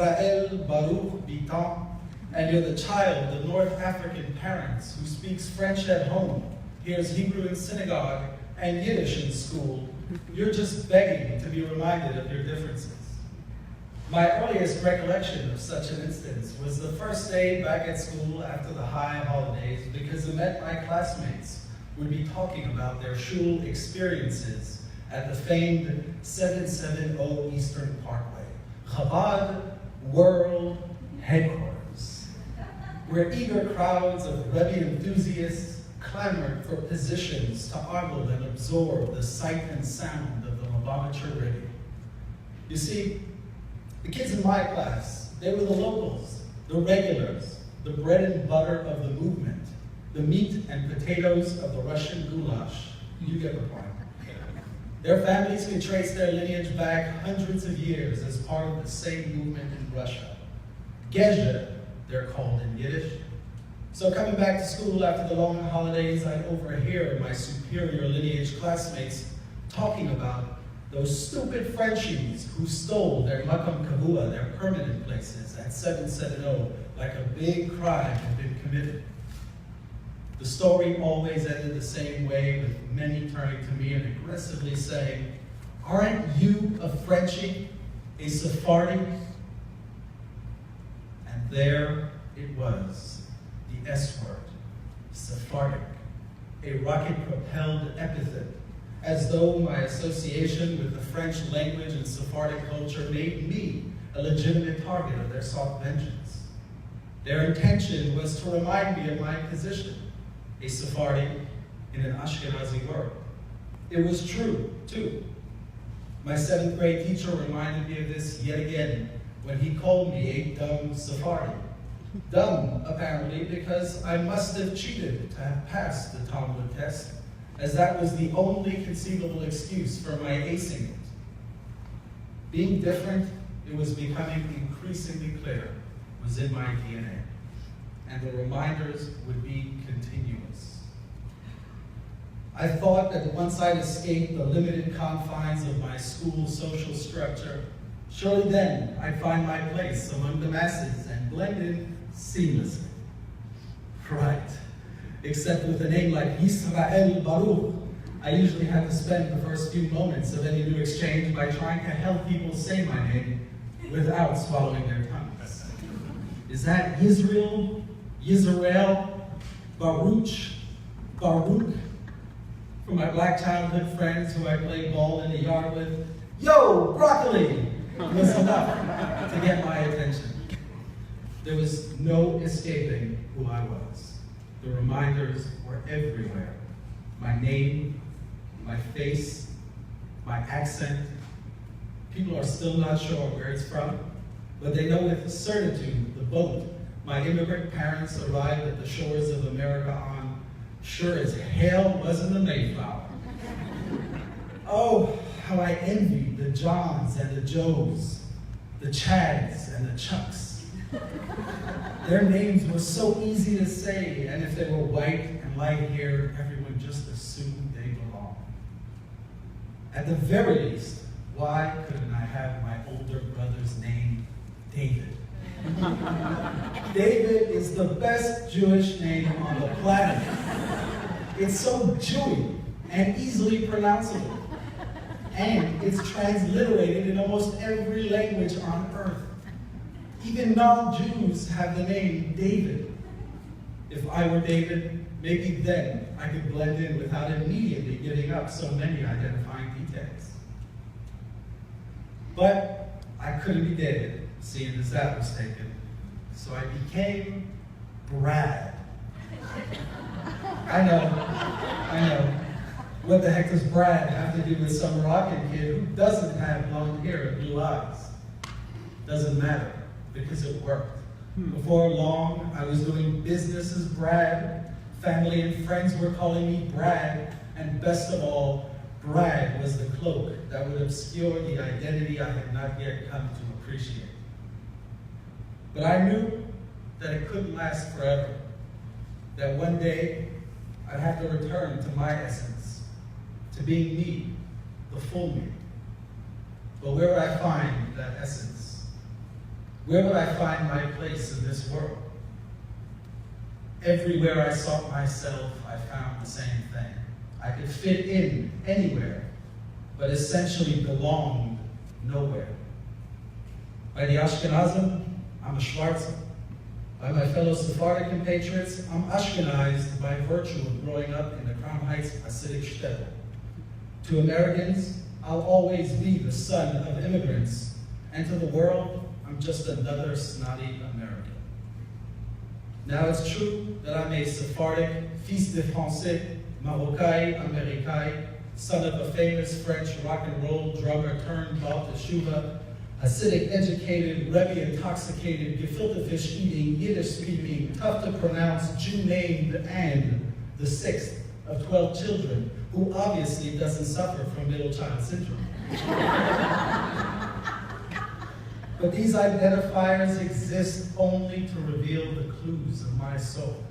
Israel Baruch Bitton, and you're the child of North African parents who speaks French at home, hears Hebrew in synagogue, and Yiddish in school, you're just begging to be reminded of your differences. My earliest recollection of such an instance was the first day back at school after the high holidays, because it meant my classmates would be talking about their shul experiences at the famed 770 Eastern Parkway, Chabad World Headquarters, where eager crowds of Rebbe enthusiasts clamored for positions to ogle and absorb the sight and sound of the Lubavitcher Rebbe. You see, the kids in my class, they were the locals, the regulars, the bread and butter of the movement, the meat and potatoes of the Russian goulash. You get the point. Their families could trace their lineage back hundreds of years as part of the same movement in Russia. Gezhe, they're called in Yiddish. So coming back to school after the long holidays, I'd overhear my superior lineage classmates talking about those stupid Frenchies who stole their makam kavua, their permanent places, at 770, like a big crime had been committed. The story always ended the same way, with many turning to me and aggressively saying, "Aren't you a Frenchie, a Sephardi?" And there it was, the S word, Sephardic, a rocket-propelled epithet, as though my association with the French language and Sephardic culture made me a legitimate target of their soft vengeance. Their intention was to remind me of my position, a Sephardi in an Ashkenazi world. It was true, too. My 7th grade teacher reminded me of this yet again when he called me a dumb Sephardi. Dumb, apparently, because I must have cheated to have passed the Talmud test, as that was the only conceivable excuse for my acing it. Being different, it was becoming increasingly clear, was in my DNA, and the reminders would be continuous. I thought that once I'd escaped the limited confines of my school social structure, surely then I'd find my place among the masses and blend in seamlessly. Right. Except with a name like Israel Baruch, I usually have to spend the first few moments of any new exchange by trying to help people say my name without swallowing their tongues. Is that Israel, Yisrael, Baruch, Baruch? For my black childhood friends who I played ball in the yard with, "Yo, broccoli!" was enough to get my attention. There was no escaping who I was. The reminders were everywhere. My name, my face, my accent. People are still not sure where it's from, but they know with certitude the boat my immigrant parents arrived at the shores of America on sure as hell wasn't the Mayflower. Oh, how I envied the Johns and the Joes, the Chads and the Chucks. Their names were so easy to say, and if they were white and light-haired, everyone just assumed they belonged. At the very least, why couldn't I have my older brother's name, David? David is the best Jewish name on the planet. It's so Jewy and easily pronounceable. And it's transliterated in almost every language on earth. Even non-Jews have the name David. If I were David, maybe then I could blend in without immediately giving up so many identifying details. But I couldn't be David, seeing as that was taken. So I became Brad. I know. What the heck does Brad have to do with some Moroccan kid who doesn't have blonde hair and blue eyes? Doesn't matter, because it worked. Before long, I was doing business as Brad. Family and friends were calling me Brad, and best of all, Brad was the cloak that would obscure the identity I had not yet come to appreciate. But I knew that it couldn't last forever, that one day I'd have to return to my essence, to being me, the full me. But where would I find that essence? Where would I find my place in this world? Everywhere I sought myself, I found the same thing. I could fit in anywhere, but essentially belonged nowhere. By the Ashkenazim, I'm a Schwarzer. By my fellow Sephardic compatriots, I'm Ashkenazed by virtue of growing up in the Crown Heights Hasidic shtetl. To Americans, I'll always be the son of immigrants, and to the world, I'm just another snotty American. Now it's true that I'm a Sephardic, fils de Français, Marocain, Americain, son of a famous French rock and roll drummer turned Baal Teshuva, Hasidic educated, Rebbe intoxicated, gefilte fish eating, Yiddish speaking, tough to pronounce, Jew named, and the sixth of 12 children, who obviously doesn't suffer from middle child syndrome. But these identifiers exist only to reveal the clues of my soul,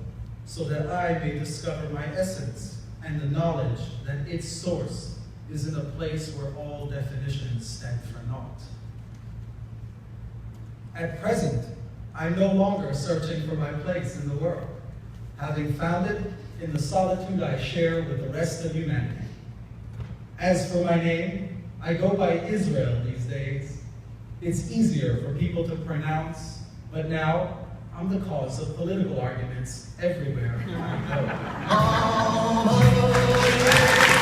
so that I may discover my essence and the knowledge that its source is in a place where all definitions stand for naught. At present, I'm no longer searching for my place in the world, having found it in the solitude I share with the rest of humanity. As for my name, I go by Israel these days. It's easier for people to pronounce, but now I'm the cause of political arguments everywhere I go.